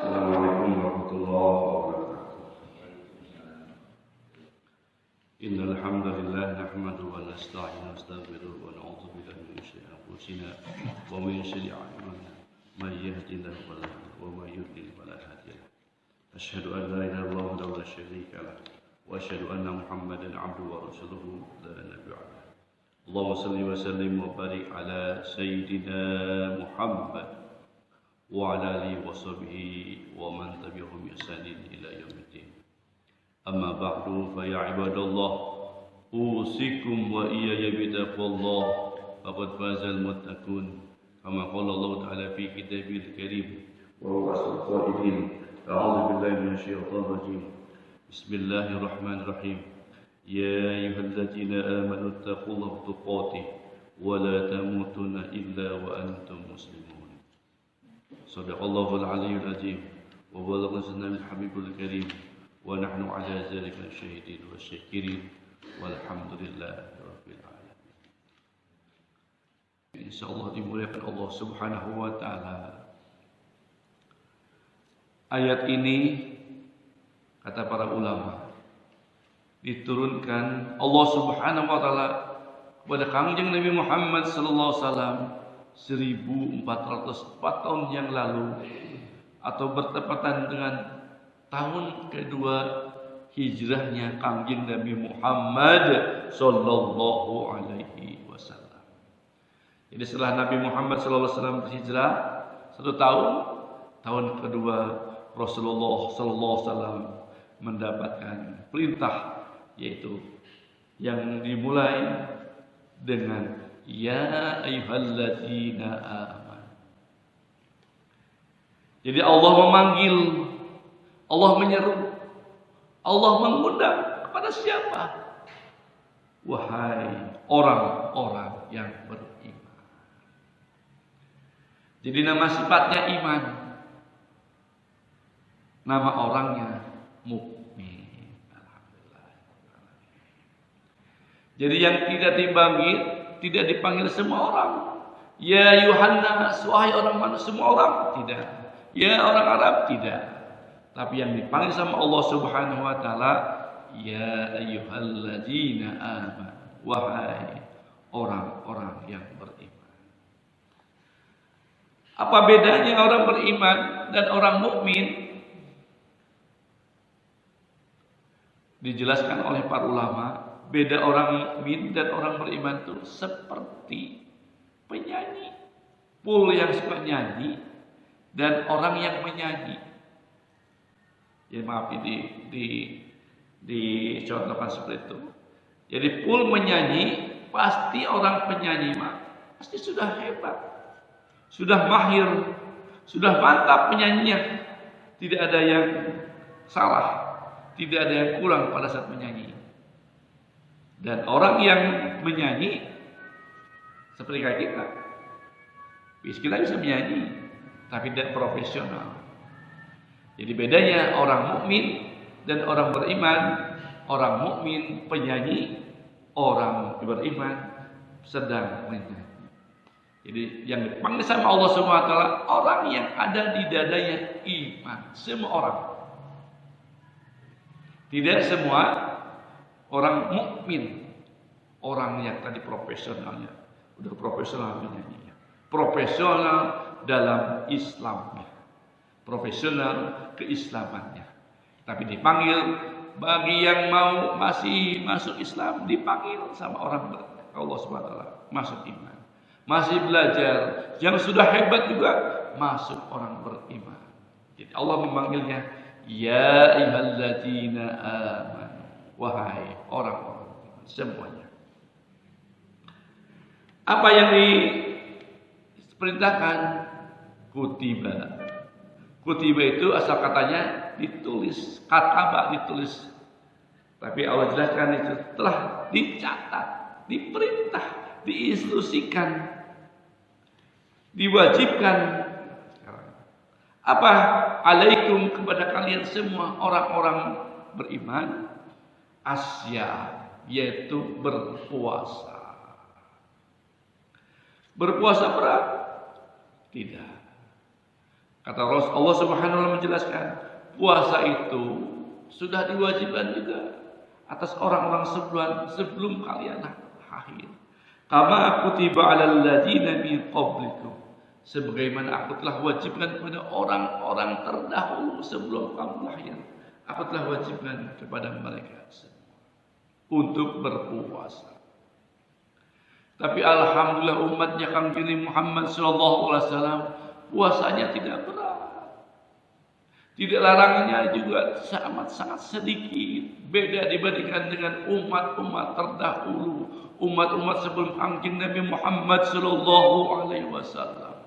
Assalamualaikum warahmatullahi wabarakatuh. Innal hamdalillah nahmaduhu wa nasta'inuhu wa nastaghfiruh wa na'udzu billahi min syururi anfusina wa min sayyi'ati a'malina. May yahdihillahu fala mudilla lahu wa may yudlil fala hadiya lahu. Asyhadu an la ilaha illallah wahdahu la syarika lahu wa asyhadu anna Muhammadan 'abduhu wa rasuluhu la nabiyya ba'dahu. Allahumma shalli wa sallim wa barik ala sayyidina Muhammad wa ala alihi wa sahbihi wa man tabi'ahum bi ihsanin ila yaumiddin. Amma ba'du fa ya ibadallah usikum wa iyaya bi taqwallah faqad fazal muttaqun kama qala Allah ta'ala fi kitabil karim wa huwa asdaqul qa'ilin. A'udzu billahi minasy syaithanir rajim. Bismillahirrahmanirrahim. Ya ayyuhalladzina amanu taqullaha tuqatih wa la tamutunna illa wa antum muslimun. Sadaqallahul aliyyul azim wa balagha sunnahul habibul karim wa nahnu ala dzalika syahidin wa syakirin walhamdulillahi rabbil alamin. Insyaallah dimuliakan Allah Subhanahu wa taala. Ayat ini kata para ulama diturunkan Allah Subhanahu wa taala kepada Kangjeng Nabi Muhammad sallallahu alaihi wasallam 1404 tahun yang lalu atau bertepatan dengan tahun kedua hijrahnya Kangjeng Nabi Muhammad sallallahu alaihi wasallam. Jadi setelah Nabi Muhammad sallallahu alaihi wasallam berhijrah 1 tahun kedua Rasulullah sallallahu alaihi wasallam mendapatkan perintah, yaitu yang dimulai dengan ya ayyuhalladzina amanu. Jadi Allah memanggil, Allah menyeru, Allah mengundang kepada siapa? Wahai orang-orang yang beriman. Jadi nama sifatnya iman, nama orangnya mukmin. Alhamdulillah. Jadi yang tidak dipanggil semua orang. Ya Yuhannas, wahai orang manusia, semua orang tidak. Ya orang Arab tidak. Tapi yang dipanggil sama Allah Subhanahu wa taala, ya ayyuhalladzina amanu, wahai orang-orang yang beriman. Apa bedanya orang beriman dan orang mukmin? Dijelaskan oleh para ulama. Beda orang mukmin dan orang beriman itu seperti penyanyi, pul yang suka nyanyi dan orang yang menyanyi. Ya maaf dicontohkan seperti itu. Jadi pul menyanyi, pasti orang penyanyi pasti sudah hebat, sudah mahir, sudah mantap penyanyinya. Tidak ada yang salah, tidak ada yang kurang pada saat menyanyi. Dan orang yang menyanyi seperti kayak kita, kita bisa menyanyi, tapi tidak profesional. Jadi bedanya orang mukmin dan orang beriman. Orang mukmin penyanyi, orang beriman sedang menyanyi. Jadi yang dipanggil sama Allah Subhanahu wa taala orang yang ada di dadanya iman. Semua orang. Tidak semua orang mukmin, orang yang tadi profesionalnya, udah profesional menyanyinya, profesional dalam Islamnya, profesional keislamannya. Tapi dipanggil bagi yang mau masih masuk Islam, dipanggil sama orang Allah Subhanahu wa taala masuk iman. Masih belajar, yang sudah hebat juga masuk orang beriman. Jadi Allah memanggilnya ya ayyuhalladzina amanu, wahai orang-orang semuanya. Apa yang diperintahkan? Kutiba. Kutiba itu asal katanya ditulis, kataba ditulis. Tapi Allah jelaskan itu telah dicatat, diperintah, diinstruksikan, diwajibkan. Apa? Alaikum, kepada kalian semua orang-orang beriman, asya, yaitu berpuasa. Berpuasa berat? Tidak. Kata Allah Subhanahu wa taala menjelaskan, puasa itu sudah diwajibkan juga atas orang-orang sebelum kalian lahir. Kama kutiba 'alal ladzina min qablikum. Sebagaimana aku telah wajibkan kepada orang-orang terdahulu sebelum kamu lahir. Aku telah wajibkan kepada mereka semua untuk berpuasa. Tapi alhamdulillah umatnya Kang Nabi Muhammad sallallahu alaihi wasallam puasanya tidak berat. Tidak larangannya juga sangat sedikit. Beda dibandingkan dengan umat-umat terdahulu, umat-umat sebelum Kang Nabi Muhammad sallallahu alaihi wasallam.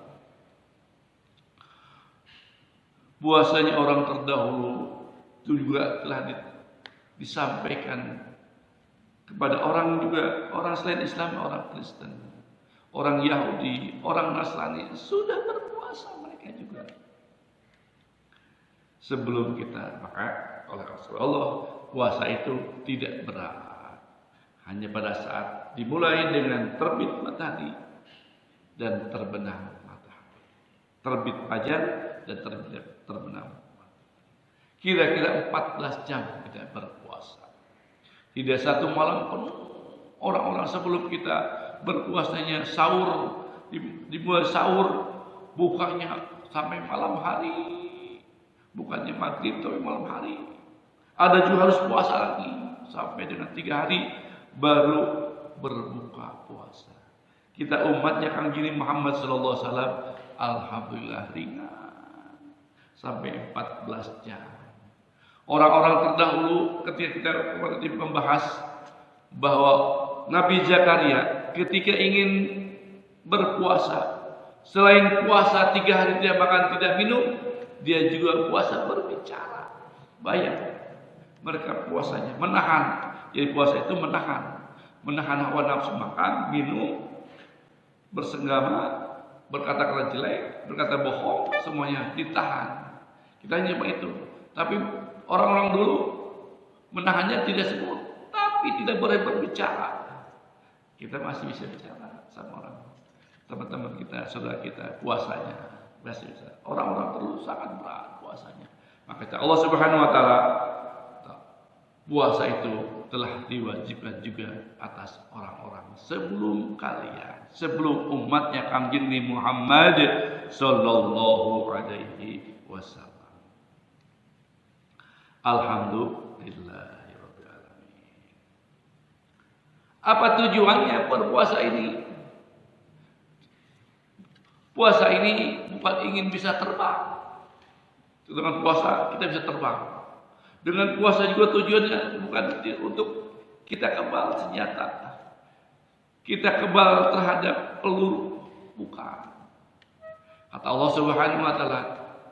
Puasanya orang terdahulu itu juga telah disampaikan kepada orang selain Islam, orang Kristen, orang Yahudi, orang Nasrani sudah berpuasa mereka juga sebelum kita. Maka oleh Rasulullah puasa itu tidak berat, hanya pada saat dimulai dengan terbit matahari dan terbenam matahari, terbit fajar dan terbenam. Kira-kira 14 jam kita berpuasa. Tidak satu malam penuh. Orang-orang sebelum kita berpuasanya sahur, dimulai sahur, bukanya sampai malam hari. Bukannya maghrib tapi malam hari. Ada juga harus puasa lagi sampai dengan 3 hari baru berbuka puasa. Kita umatnya Kang Nabi Muhammad sallallahu alaihi wasallam alhamdulillah ringan sampai 14 jam. Orang-orang terdahulu ketika kita membahas bahwa Nabi Zakaria ketika ingin berpuasa, selain puasa 3 hari tidak makan tidak minum, dia juga puasa berbicara. Bayang, mereka puasanya menahan. Jadi puasa itu menahan hawa nafsu makan, minum, bersenggama, berkata-kata jelek, berkata bohong, semuanya ditahan. Kita hanya itu. Tapi orang-orang dulu menahannya tidak semua, tapi tidak boleh berbicara. Kita masih bisa bicara sama orang, teman-teman kita, saudara kita, puasanya masih bisa. Orang-orang dulu sangat berat puasanya. Maka Allah Subhanahu wa taala puasa itu telah diwajibkan juga atas orang-orang sebelum kalian, sebelum umatnya Kang Nabi Muhammad sallallahu alaihi wasallam. Alhamdulillahirabbil alamin. Apa tujuannya berpuasa ini? Puasa ini bukan ingin bisa terbang. Dengan puasa kita bisa terbang. Dengan puasa juga tujuannya bukan untuk kita kebal senjata, kita kebal terhadap peluru, bukan. Kata Allah Subhanahu wa taala,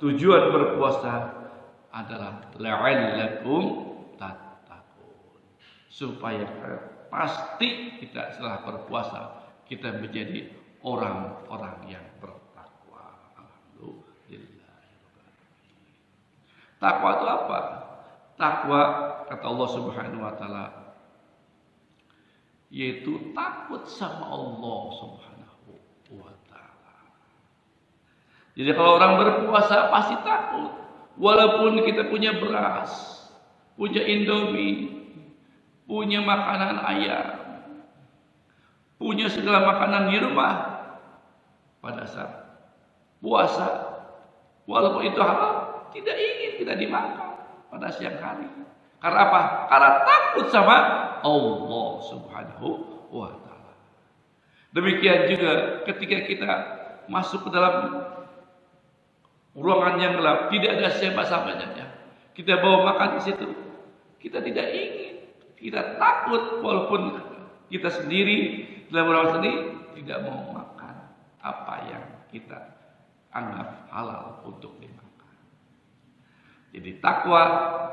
tujuan berpuasa adalah la'allakum tattaqun, supaya pasti kita setelah berpuasa kita menjadi orang-orang yang bertakwa. Alhamdulillah. Takwa itu apa? Takwa kata Allah Subhanahu wa taala yaitu takut sama Allah Subhanahu wa taala. Jadi kalau orang berpuasa pasti takut. Walaupun kita punya beras, punya Indomie, punya makanan ayam, punya segala makanan di rumah, pada saat puasa, walaupun itu halal, tidak ingin kita dimakan pada siang hari. Karena apa? Karena takut sama Allah Subhanahu wa taala. Demikian juga ketika kita masuk ke dalam ruangan yang gelap, tidak ada siapa-siapanya, kita bawa makan di situ, kita tidak ingin, kita takut, walaupun kita sendiri dalam ruangan sendiri tidak mau makan apa yang kita anggap halal untuk dimakan. Jadi takwa,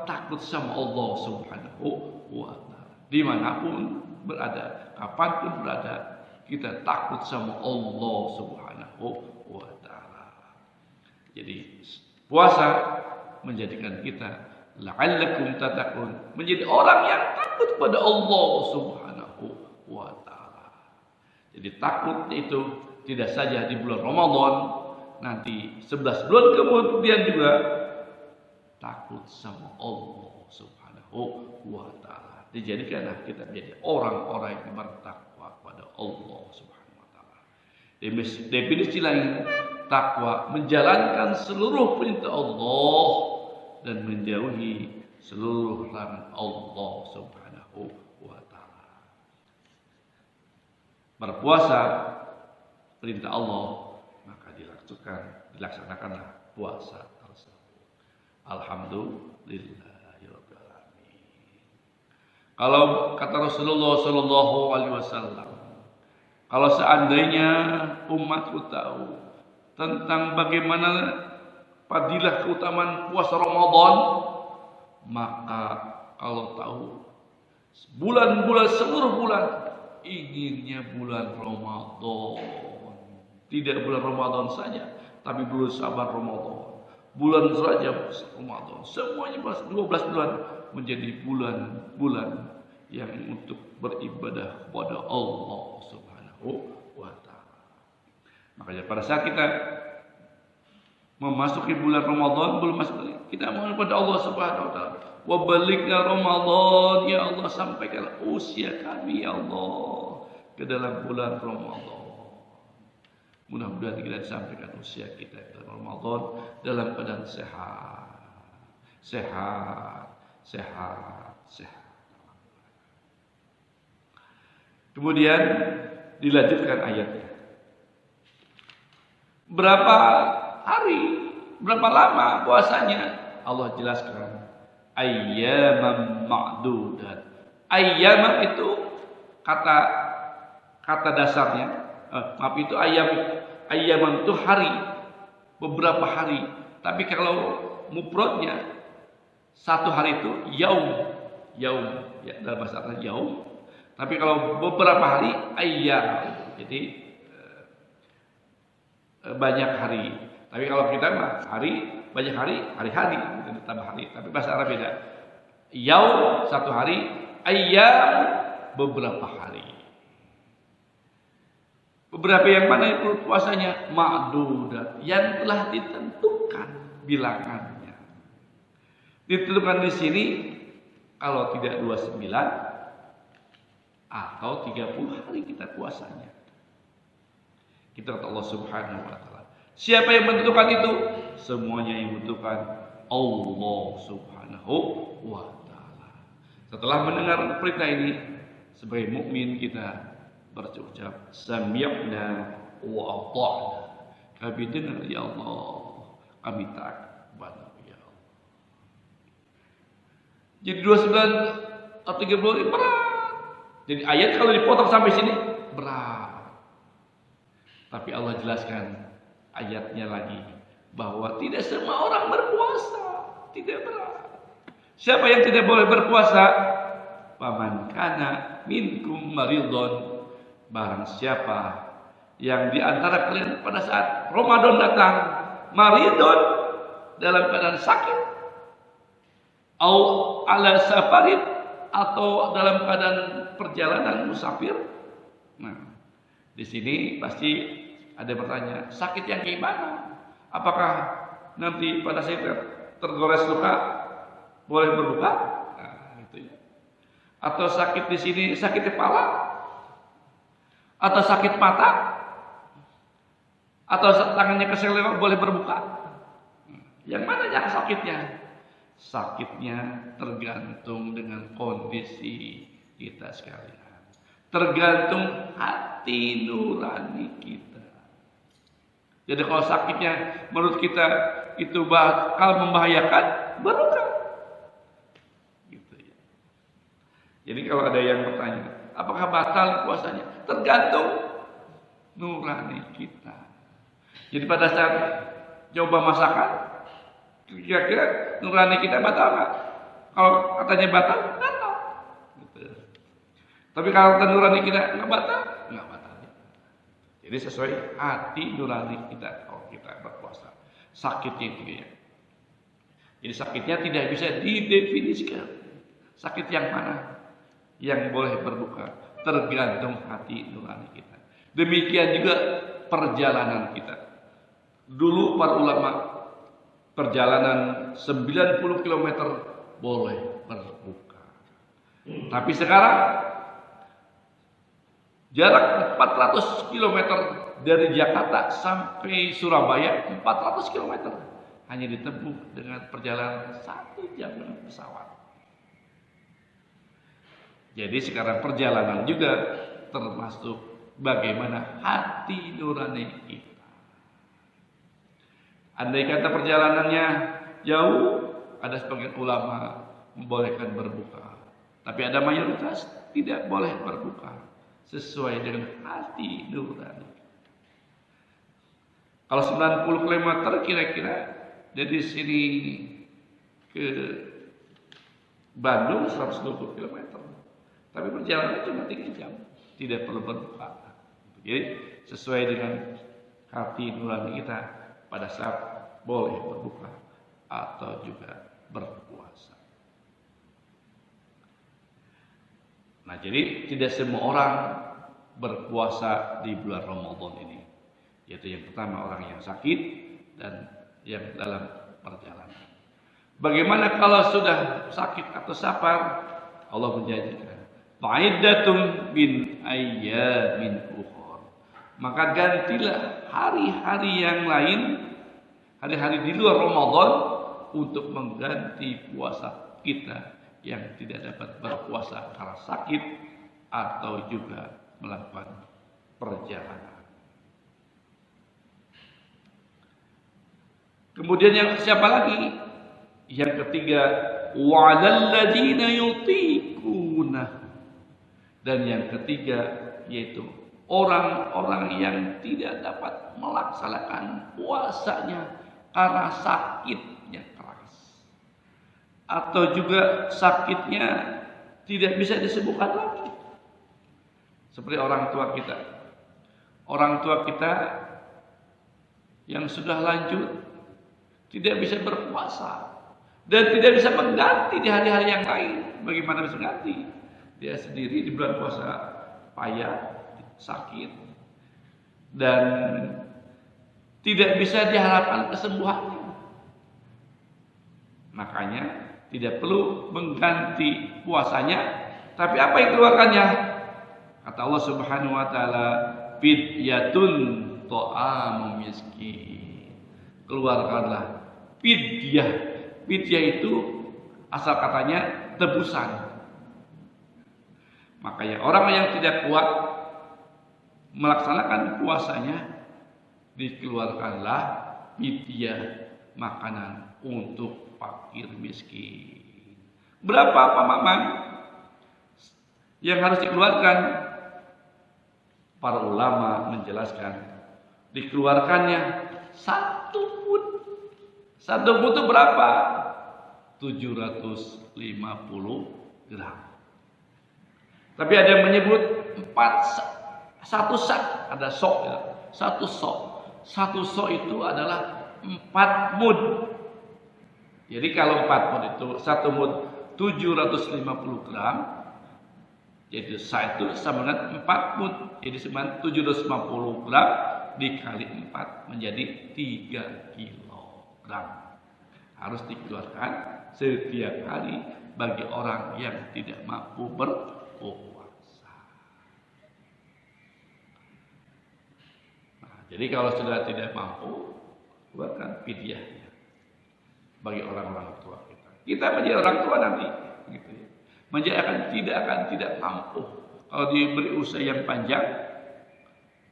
takut sama Allah Subhanahu wa taala. Dimanapun berada, kapanpun berada, kita takut sama Allah Subhanahu wa taala. Jadi puasa menjadikan kita la'allakum tattaqun, menjadi orang yang takut pada Allah Subhanahu wa taala. Jadi takut itu tidak saja di bulan Ramadan, nanti 11 bulan kemudian juga takut sama Allah Subhanahu wa taala. Dijadikanlah kita menjadi orang-orang yang bertakwa kepada Allah Subhanahu wa taala. Definisi lain, takwa menjalankan seluruh perintah Allah dan menjauhi seluruh larangan Allah Subhanahu wa taala. Berpuasa perintah Allah, maka dilaksanakanlah puasa tersebut. Alhamdulillahirabbil alamin. Kalau kata Rasulullah sallallahu alaihi wasallam, kalau seandainya umatku tahu tentang bagaimana fadilah keutamaan puasa Ramadan, maka kalau tahu bulan-bulan seluruh bulan inginnya bulan Ramadan. Tidak bulan Ramadan saja, tapi bulan Syaban Ramadan, bulan Rajab Ramadan, semuanya 12 bulan menjadi bulan-bulan yang untuk beribadah kepada Allah Subhanahu wa taala. Makanya pada saat kita memasuki bulan Ramadan, belum masuk, kita mohon kepada Allah Subhanahu wa taala, wa balighna Ramadan, ya Allah, sampaikan usia kami ya Allah ke dalam bulan Ramadan. Mudah-mudahan kita disampaikan usia kita ke dalam Ramadan dalam keadaan sehat. Kemudian dilanjutkan ayatnya. Berapa hari, berapa lama puasanya? Allah jelaskan, ayyaman ma'dudat. Ayyam itu kata dasarnya, itu ayyaman itu hari, beberapa hari. Tapi kalau mufradnya satu hari itu yaum ya, dalam bahasa Arab yaum. Tapi kalau beberapa hari ayyam, jadi banyak hari. Tapi kalau kita mah hari, banyak hari-hari, kita ditambah hari. Tapi bahasa Arab beda. Yaum satu hari, ayyam beberapa hari. Beberapa yang mana itu puasanya? Ma'dudat, yang telah ditentukan bilangannya. Ditentukan di sini kalau tidak 29 atau 30 hari kita puasanya. Kita kata Allah Subhanahu wa taala. Siapa yang menentukan itu? Semuanya yang menentukan Allah Subhanahu wa taala. Setelah mendengar perintah ini, sebagai mukmin kita berucap sami'na wa ata'na. Kami dengar ya Allah, kami taat kepada ya Allah. Jadi 29 atau 30 berat. Jadi ayat kalau dipotong sampai sini berat. Tapi Allah jelaskan ayatnya lagi bahwa tidak semua orang berpuasa, tidak berat. Siapa yang tidak boleh berpuasa? Faman kana minkum maridun. Barang siapa yang di antara kalian pada saat Ramadan datang maridun, dalam keadaan sakit, au ala safarin, atau dalam keadaan perjalanan musafir. Nah, di sini pasti ada bertanya, sakit yang gimana? Apakah nanti pada saat tergores luka boleh berbuka? Nah, itu ya. Atau sakit di sini sakit kepala, atau sakit mata, atau tangannya keseleo boleh berbuka? Yang mana yang sakitnya? Sakitnya tergantung dengan kondisi kita sekalian, tergantung hati nurani kita. Jadi kalau sakitnya menurut kita itu bakal membahayakan, berbuka. Gitu ya. Jadi kalau ada yang bertanya, apakah batal puasanya? Tergantung nurani kita. Jadi pada saat coba masakan, kira-kira nurani kita batal nggak? Kalau katanya batal, batal. Gitu. Tapi kalau nurani kita nggak batal, nggak batal. Jadi sesuai hati nurani kita kalau kita berpuasa. Sakitnya itu ya. Jadi sakitnya tidak bisa didefinisikan. Sakit yang mana yang boleh berbuka? Tergantung hati nurani kita. Demikian juga perjalanan kita. Dulu para ulama perjalanan 90 km boleh berbuka. Tapi sekarang jarak 400 km dari Jakarta sampai Surabaya, 400 km hanya ditempuh dengan perjalanan 1 jam dengan pesawat. Jadi sekarang perjalanan juga termasuk bagaimana hati nurani kita. Andai kata perjalanannya jauh, ada sebagian ulama membolehkan berbuka. Tapi ada mayoritas tidak boleh berbuka sesuai dengan hati nurani. Kalau 90 km kira-kira dari sini ke Bandung 120 km. Tapi perjalanan cuma 3 jam, tidak perlu berbuka. Jadi sesuai dengan hati nurani kita pada saat boleh berbuka atau juga berpuasa. Nah, jadi tidak semua orang berpuasa di bulan Ramadan ini. Yaitu yang pertama orang yang sakit dan yang dalam perjalanan. Bagaimana kalau sudah sakit atau safar? Allah menjanjikan, "Fa'iddatun min ayyamin ukhra." Maka gantilah hari-hari yang lain, hari-hari di luar Ramadan untuk mengganti puasa kita yang tidak dapat berpuasa karena sakit atau juga melakukan perjalanan. Kemudian yang siapa lagi? Yang ketiga, wa'alal ladzina yutiquna. Dan yang ketiga yaitu orang-orang yang tidak dapat melaksanakan puasanya karena sakitnya keras atau juga sakitnya tidak bisa disembuhkan lagi. Seperti orang tua kita. Orang tua kita yang sudah lanjut tidak bisa berpuasa dan tidak bisa mengganti di hari-hari yang lain. Bagaimana bisa mengganti? Dia sendiri di bulan puasa payah, sakit, dan tidak bisa diharapkan kesembuhannya. Makanya tidak perlu mengganti puasanya. Tapi apa yang keluarkannya? Kata Allah Subhanahu wa taala, fidyatun ta'amum miskin. Keluarkanlah fidyah. Fidyah itu asal katanya tebusan. Makanya orang yang tidak kuat melaksanakan puasanya, dikeluarkanlah fidyah, makanan untuk fakir miskin. Berapa Pak Mamang yang harus dikeluarkan? Para ulama menjelaskan dikeluarkannya 1 mud. 1 mud itu berapa? 750 gram. Tapi ada yang menyebut 1 sak, ada sok ya. 1 sok. 1 sok itu adalah 4 mud. Jadi kalau 4 mud itu 1 mud 750 gram. Jadi sak itu sama dengan 4 mud. Jadi sama 750 gram dikali 4 menjadi 3 kilogram. Harus dikeluarkan setiap hari bagi orang yang tidak mampu berpuasa. Nah, jadi kalau sudah tidak mampu, keluarkan fidyahnya bagi orang-orang tua kita. Kita menjadi orang tua nanti, gitu ya. Akan tidak mampu. Kalau diberi usia yang panjang,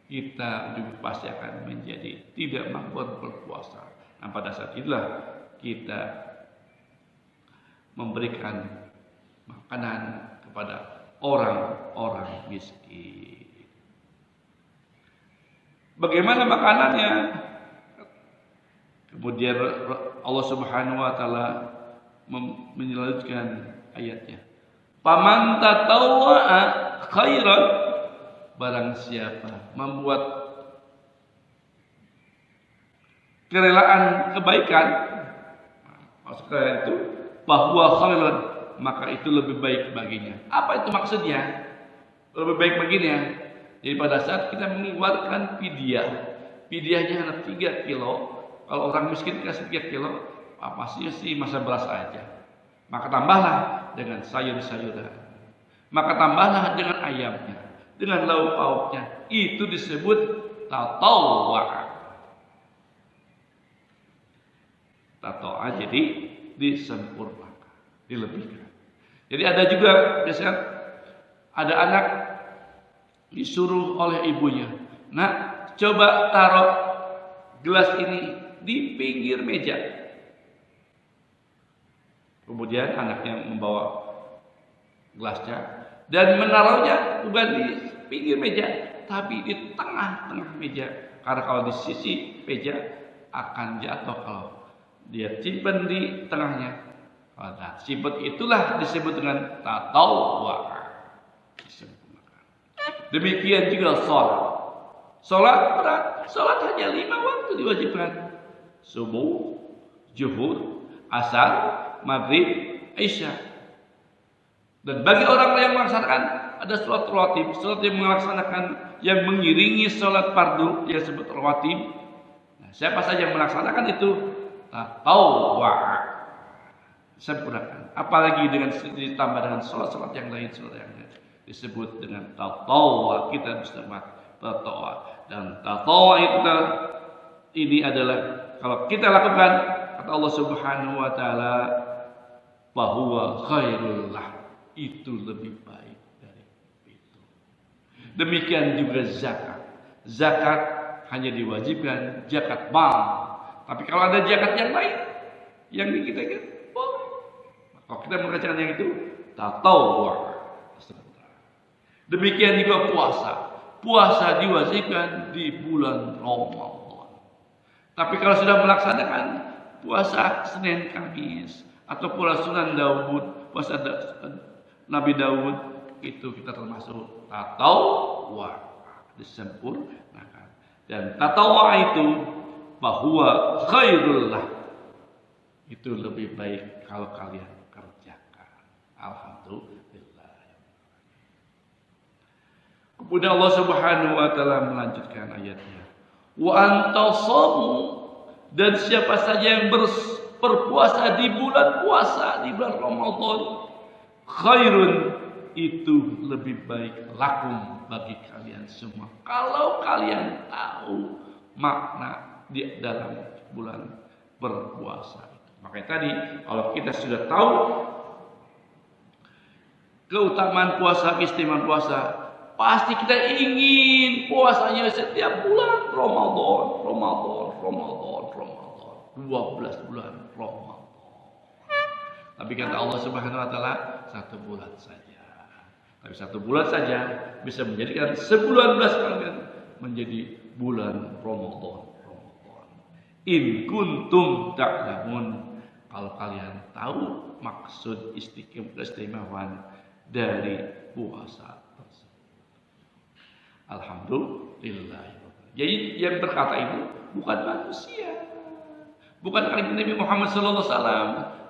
kita juga pasti akan menjadi tidak mampu berpuasa. Nah, pada saat itulah kita memberikan makanan kepada orang-orang miskin. Bagaimana makanannya? Kemudian Allah Subhanahu wa taala menyebutkan ayatnya. Faman tatawwa'a khairan, barang siapa membuat kerelaan kebaikan, maksudnya itu bahwa khairan, maka itu lebih baik baginya. Apa itu maksudnya? Lebih baik baginya. Jadi pada saat kita mengeluarkan fidyah, Fidyahnya hanya 3 kilo. Kalau orang miskin kasih 3 kilo, sih masa beras aja. Maka tambahlah dengan sayur-sayuran. Maka tambahlah dengan ayamnya, dengan lauk pauknya. Itu disebut tatawwa'. Tatawwa' jadi disempurnakan, dilebihkan. Jadi ada juga biasanya ada anak disuruh oleh ibunya, "Nak, coba taruh gelas ini di pinggir meja." Kemudian anaknya membawa gelasnya dan menaruhnya bukan di pinggir meja, tapi di tengah-tengah meja. Karena kalau di sisi meja akan jatuh kalau dia simpan di tengahnya. Nah, simpan itulah disebut dengan tatawwa'. Demikian juga sholat. Sholat berat. Sholat hanya 5 waktu diwajibkan. Subuh, zuhur, asar, maghrib, isya. Dan bagi orang yang melaksanakan ada sholat rawatib, sholat yang melaksanakan yang mengiringi sholat fardu yang disebut rawatib. Nah, siapa saja yang melaksanakan itu tatawwa', sempurnakan. Apalagi dengan ditambah dengan sholat-sholat yang lain, disebut dengan tatawwa'. Kita bisa tatawwa', dan tatawwa' ini adalah kalau kita lakukan kata Allah Subhanahu wa taala, bahwa khairul lah, itu lebih baik dari itu. Demikian juga zakat. Zakat hanya diwajibkan zakat mal. Tapi kalau ada zakat yang lain yang kita boleh. Kalau kita mengerjakan yang itu tatawwa'. Demikian juga puasa. Puasa diwajibkan di bulan Ramadan. Tapi kalau sudah melaksanakan puasa Senin Kamis atau puasa Sunan Daud, puasa Nabi Daud, itu kita termasuk tatawwa', disempurnakan. Dan tatawwa' itu bahwa khairul lah, itu lebih baik kalau kalian kerjakan. Alhamdulillah. Kemudian Allah Subhanahu wa taala melanjutkan ayatnya. Wa antasamu, dan siapa saja yang berpuasa di bulan puasa, di bulan Ramadan, khairun, itu lebih baik lakum, bagi kalian semua. Kalau kalian tahu makna di dalam bulan berpuasa. Makanya tadi kalau kita sudah tahu keutamaan puasa, keistimewaan puasa, pasti kita ingin puasanya setiap bulan Ramadan. 12 bulan Ramadan. Tapi kata Allah Subhanahu wa taala 1 bulan saja. Tapi 1 bulan saja bisa menjadikan sebulan belas kalian menjadi bulan Ramadan. In kuntum ta'lamun, kalau kalian tahu maksud keistimewaan dari puasa tersebut. Alhamdulillah. Jadi yang berkata itu bukan manusia, bukan Nabi Muhammad SAW,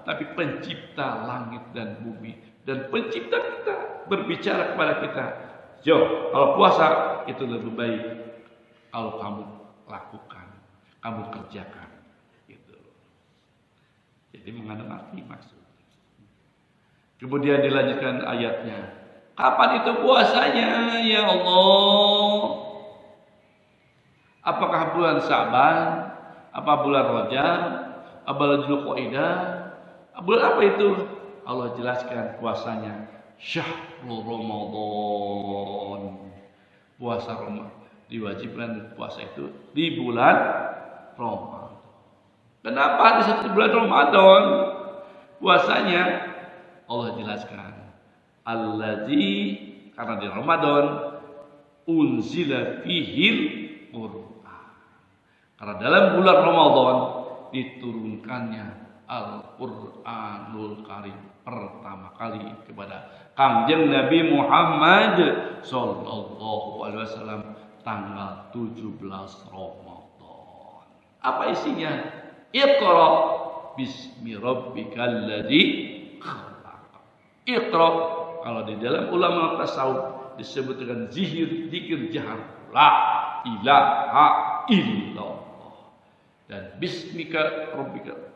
tapi pencipta langit dan bumi dan pencipta kita berbicara kepada kita. Jo, kalau puasa itu lebih baik kalau kamu lakukan, kamu kerjakan, gitu. Jadi mengandung arti maksud. Kemudian dilanjutkan ayatnya. Kapan itu puasanya, ya Allah? Apakah bulan Sa'ban? Apa bulan Rajab? Apa bulan Dzulqa'dah? Bulan apa itu? Allah jelaskan puasanya Syahrul Ramadan. Puasa Ramadan diwajibkan puasa itu di bulan Ramadan. Kenapa di satu bulan Ramadan puasanya? Allah jelaskan allazi, karena di Ramadan unzila fihil Qur'an. Karena dalam bulan Ramadan diturunkannya Al-Qur'anul Karim pertama kali kepada Kangjeng Nabi Muhammad sallallahu alaihi wasallam tanggal 17 Ramadan. Apa isinya? Iqra bismi rabbikal ladzi khalaq. Iqra, kalau di dalam ulama tasawuf disebut dengan zikir jahar, la ilaha illallah. Dan bismika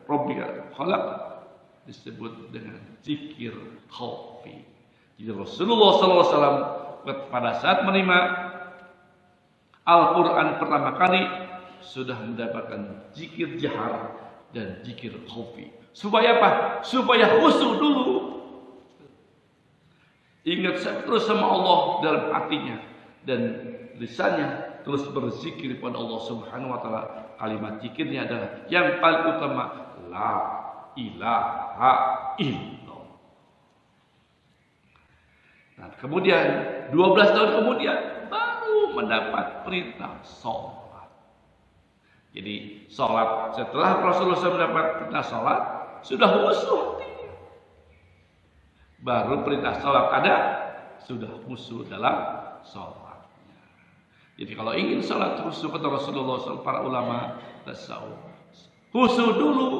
rabbika khalaq disebut dengan zikir khaufi. Jadi Rasulullah SAW pada saat menerima Al-Quran pertama kali sudah mendapatkan zikir jahar dan zikir khaufi. Supaya apa? Supaya khusyuk dulu. Ingat terus sama Allah dalam hatinya dan lisannya terus berzikir kepada Allah Subhanahu wa taala. Kalimat zikirnya adalah yang paling utama, la ilaha illallah. Nah, kemudian 12 tahun kemudian baru mendapat perintah sholat. Jadi sholat setelah Rasulullah SAW mendapat perintah sholat sudah khusyuk hatinya. Baru perintah sholat ada sudah khusyuk dalam sholat. Jadi kalau ingin sholat khusyuk kata Rasulullah SAW, para ulama tasawuf, khusyuk dulu,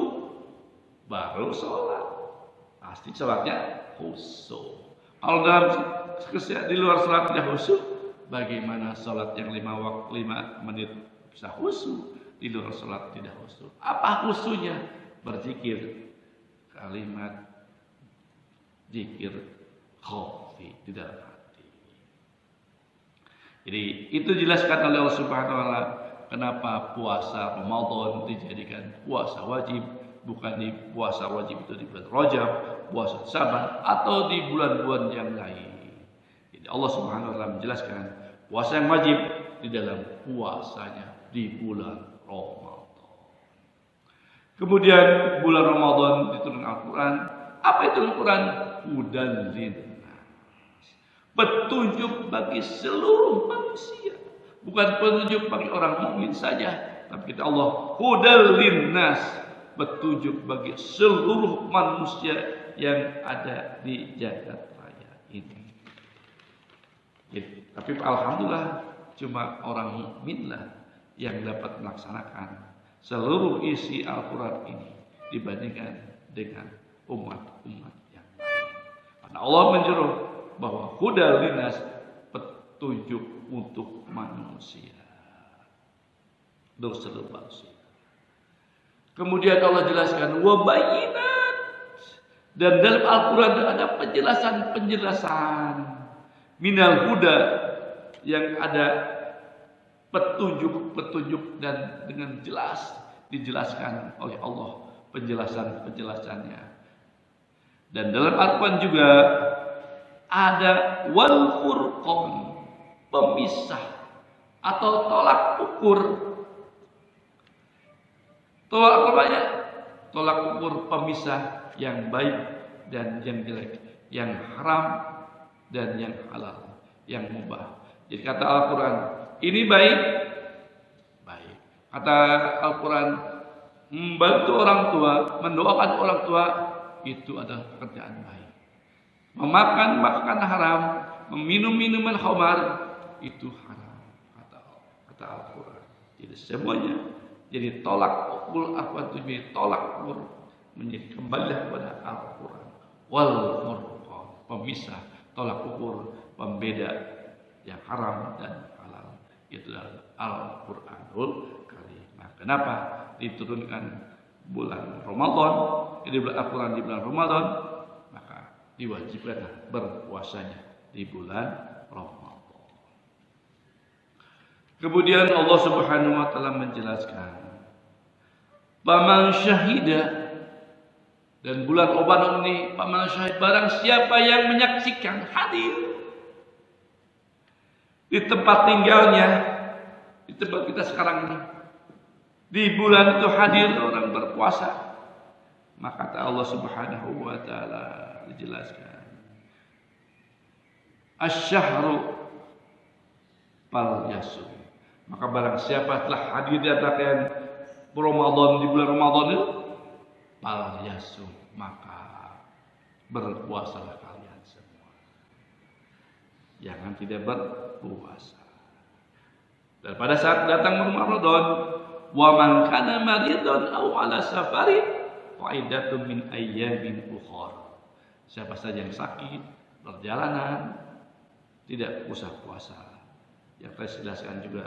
baru sholat. Pasti sholatnya khusyuk. Kalau dalam di luar sholat tidak khusyuk, bagaimana sholat yang 5 menit bisa khusyuk? Di luar sholat tidak khusyuk. Apa khusyuknya? Berzikir kalimat zikir khaufi di dalam hati. Jadi itu dijelaskan oleh Allah Subhanahu wa taala kenapa puasa Ramadan dijadikan puasa wajib, bukan di puasa wajib itu di bulan Rajab, puasa Syaban atau di bulan-bulan yang lain. Jadi Allah Subhanahu wa taala menjelaskan puasa yang wajib di dalam puasanya di bulan Ramadan. Kemudian bulan Ramadan diturunkan Al-Quran. Apa itu Al-Quran? Hudan linnas. Petunjuk bagi seluruh manusia. Bukan petunjuk bagi orang mukmin saja, tapi kata Allah, hudal linnas, petunjuk bagi seluruh manusia yang ada di jagat raya ini. Jadi, tapi alhamdulillah cuma orang mukminlah yang dapat melaksanakan seluruh isi Al-Quran ini dibandingkan dengan umat-umat yang lain. Karena Allah menyeru bahwa hudal linnas, petunjuk untuk manusia, untuk seluruh manusia. Kemudian Allah jelaskan wabayinat, dan dalam Al-Quran ada penjelasan minal huda, yang ada petunjuk dan dengan jelas dijelaskan oleh Allah penjelasannya. Dan dalam Al-Quran juga ada wal furqan, pemisah atau tolak ukur. Tolak ukur pemisah yang baik dan yang jelek, yang haram dan yang halal, yang mubah. Jadi kata Al-Quran, ini baik. Kata Al-Quran, membantu orang tua, mendoakan orang tua, itu adalah pekerjaan baik. Memakan makanan haram, meminum minuman khamar, itu haram, kata Al-Quran. Jadi semuanya jadi tolak ukur Al-Quran itu menjadi tolak ukur, menjadi kembali kepada Al-Quran. Wal furqan, pemisah, tolak ukur, pembeda yang haram dan halal. Itu adalah Al-Quranul Karim. Nah, kenapa diturunkan bulan Ramadan? Jadi bulan Al-Quran di bulan Ramadan, diwajibkan berpuasanya di bulan Ramadan. Kemudian Allah Subhanahu wa taala menjelaskan, "Faman syahida," dan bulan Ramadan ini, "Faman syahid," barang siapa yang menyaksikan, hadir di tempat tinggalnya, di tempat kita sekarang ini, di bulan itu hadir orang berpuasa, maka kata Allah Subhanahu wa taala dijelaskan, asyhru fal yasum, maka barang siapa telah hadir di antara Ramadan di bulan Ramadan itu, fal yasum, maka berpuasalah kalian semua. Jangan tidak berpuasa. Dan pada saat datang bulan Ramadan, wa man kana maridan aw ala safarin fa iddatun min ayyamin ukhra. Siapa saja yang sakit, perjalanan, tidak usah puasa. Yang saya jelaskan juga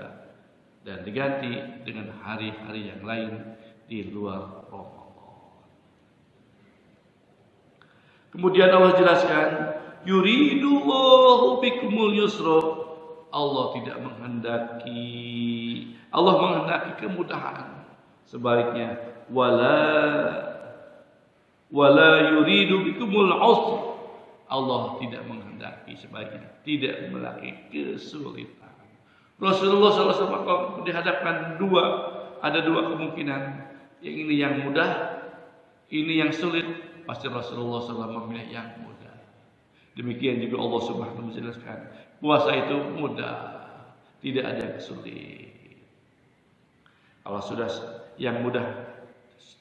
dan diganti dengan hari-hari yang lain di luar Ramadan. Kemudian Allah jelaskan, yuridullahu bikumul yusra. Allah menghendaki kemudahan. Sebaliknya, wala yuridu bikumul usra. Allah tidak menghendaki, sebaliknya tidak menghendaki kesulitan. Rasulullah SAW dihadapkan ada dua kemungkinan. Yang ini yang mudah, ini yang sulit. Pasti Rasulullah SAW memilih yang mudah. Demikian juga Allah Subhanahu wa Ta'ala menjelaskan, puasa itu mudah, tidak ada yang sulit. Kalau sudah yang mudah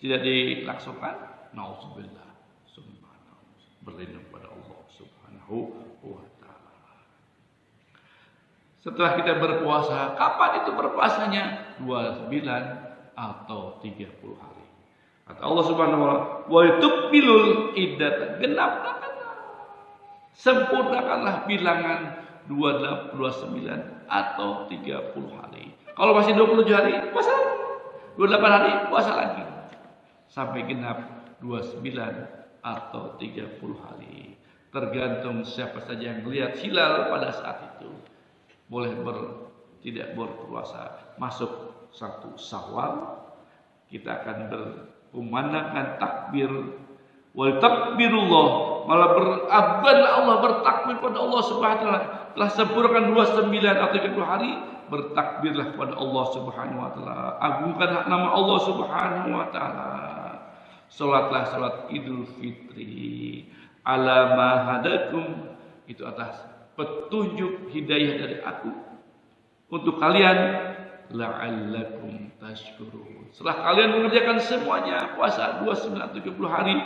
tidak dilaksanakan, naudzubillah, berlindung pada Allah Subhanahu wa Ta'ala. Setelah kita berpuasa, kapan itu berpuasanya? 29 atau 30 hari. Kata Allah Subhanahu wa Ta'ala, wa tukmilul iddat, genapkanlah, sempurnakanlah bilangan 29 atau 30 hari. Kalau masih 27 hari, puasa lagi. 28 hari, puasa lagi. Sampai genap 29 atau 30 hari. Tergantung siapa saja yang melihat hilal pada saat itu. Boleh tidak berpuasa. Masuk 1 Syawal, kita akan berkumandangkan takbir. Wal takbirullah, malah Allah bertakbir pada Allah Subhanahu wa Ta'ala. Telah sempurnakan 29 atau 30 hari, bertakbirlah kepada Allah Subhanahu wa Ta'ala. Agungkanlah nama Allah Subhanahu wa Ta'ala. Salatlah salat Idul Fitri ala ma hadakum, itu atas petunjuk hidayah dari aku untuk kalian, la'allakum tashkurun. Setelah kalian mengerjakan semuanya, puasa 29-30 hari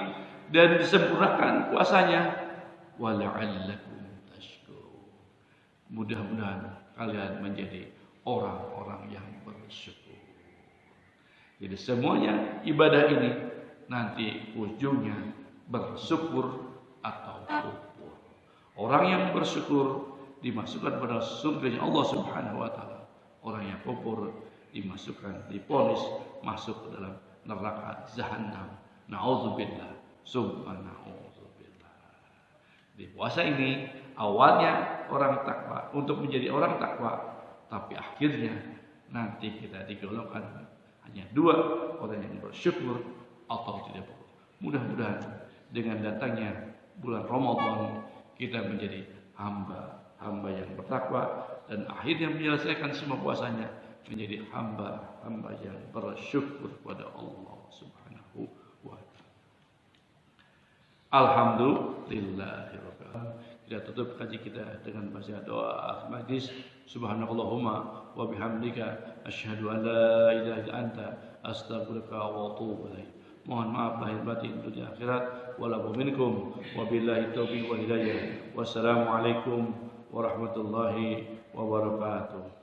dan disempurnakan puasanya, wa la'allakum tashkurun. Mudah-mudahan kalian menjadi orang-orang yang bersyukur. Jadi semuanya ibadah ini nanti ujungnya bersyukur atau kufur. Orang yang bersyukur dimasukkan pada surganya Allah Subhanahu wa Ta'ala. Orang yang kufur dimasukkan, diponis masuk ke dalam neraka Jahannam. Nauzubillah, summa nauzubillah. Di puasa ini awalnya orang takwa, untuk menjadi orang takwa, tapi akhirnya nanti kita digolongkan hanya 2, orang yang bersyukur atau tidak bersyukur. Mudah-mudahan dengan datangnya bulan Ramadan kita menjadi hamba yang bertakwa dan akhirnya menyelesaikan semua puasanya menjadi hamba yang bersyukur kepada Allah Subhanahu wa Ta'ala. Alhamdulillahirabbil alamin. Kita tutup kaji kita dengan baca doa majlis. Subhanakallahumma wa bihamdika asyhadu an la ilaha illa anta astaghfiruka wa atubu ilaik. Mohon maaf lahir batin dunia akhirat. Wala minkum wa billahi taufiq wal hidayah. Wassalamualaikum warahmatullahi wabarakatuh.